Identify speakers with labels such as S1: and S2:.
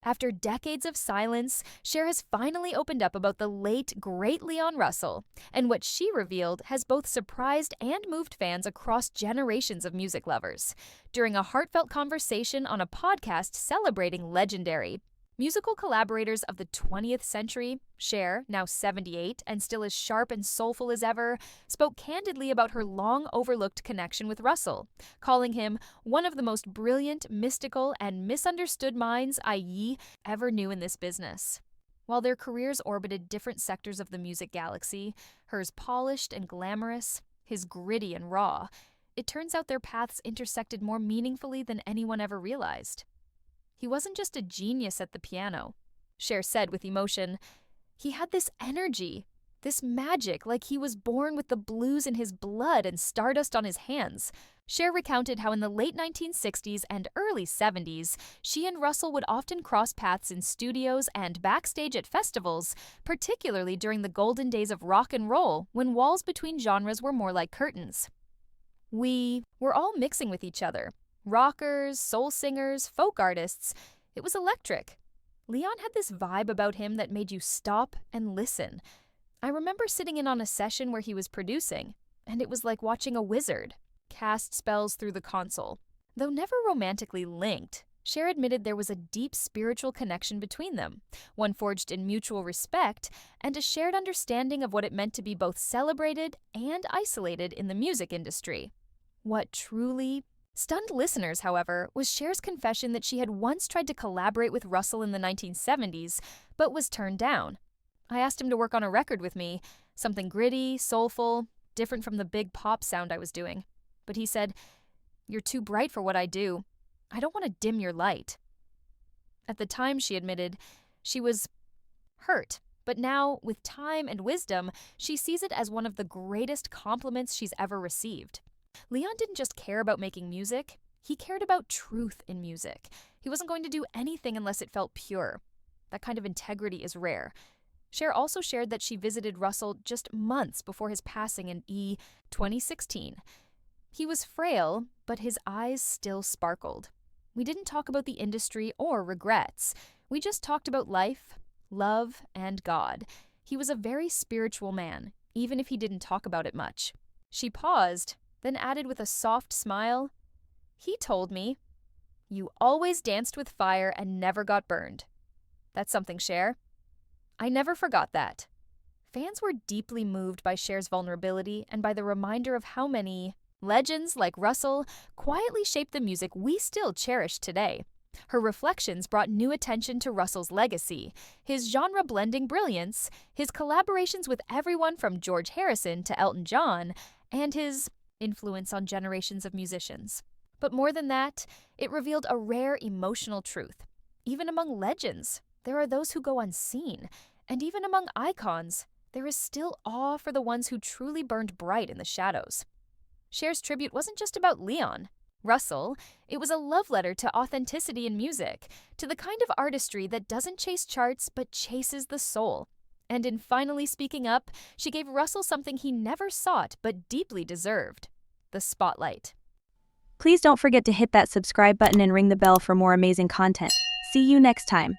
S1: After decades of silence, Cher has finally opened up about the late, great Leon Russell, and what she revealed has both surprised and moved fans across generations of music lovers. During a heartfelt conversation on a podcast celebrating legendary musical collaborators of the 20th century, Cher, now 78 and still as sharp and soulful as ever, spoke candidly about her long-overlooked connection with Russell, calling him one of the most brilliant, mystical, and misunderstood minds I ever knew in this business. While their careers orbited different sectors of the music galaxy, hers polished and glamorous, his gritty and raw, it turns out their paths intersected more meaningfully than anyone ever realized. He wasn't just a genius at the piano, Cher said with emotion. He had this energy, this magic, like he was born with the blues in his blood and stardust on his hands. Cher recounted how in the late 1960s and early 70s, she and Russell would often cross paths in studios and backstage at festivals, particularly during the golden days of rock and roll, when walls between genres were more like curtains. We were all mixing with each other. Rockers, soul singers, folk artists. It was electric. Leon had this vibe about him that made you stop and listen. I remember sitting in on a session where he was producing, and it was like watching a wizard cast spells through the console. Though never romantically linked, Cher admitted there was a deep spiritual connection between them, one forged in mutual respect and a shared understanding of what it meant to be both celebrated and isolated in the music industry. What truly stunned listeners, however, was Cher's confession that she had once tried to collaborate with Russell in the 1970s, but was turned down. I asked him to work on a record with me, something gritty, soulful, different from the big pop sound I was doing. But he said, "You're too bright for what I do. I don't want to dim your light." At the time, she admitted, she was hurt, but now, with time and wisdom, she sees it as one of the greatest compliments she's ever received. Leon didn't just care about making music, he cared about truth in music. He wasn't going to do anything unless it felt pure. That kind of integrity is rare. Cher also shared that she visited Russell just months before his passing in 2016. He was frail, but his eyes still sparkled. We didn't talk about the industry or regrets. We just talked about life, love, and God. He was a very spiritual man, even if he didn't talk about it much. She paused, then added with a soft smile, "He told me, you always danced with fire and never got burned." That's something, Cher. I never forgot that. Fans were deeply moved by Cher's vulnerability and by the reminder of how many legends like Russell quietly shaped the music we still cherish today. Her reflections brought new attention to Russell's legacy, his genre-blending brilliance, his collaborations with everyone from George Harrison to Elton John, and his influence on generations of musicians. But more than that, it revealed a rare emotional truth. Even among legends, there are those who go unseen, and even among icons, there is still awe for the ones who truly burned bright in the shadows. Cher's tribute wasn't just about Leon Russell, it was a love letter to authenticity in music, to the kind of artistry that doesn't chase charts but chases the soul. And in finally speaking up, she gave Russell something he never sought but deeply deserved: the spotlight.
S2: Please don't forget to hit that subscribe button and ring the bell for more amazing content. See you next time.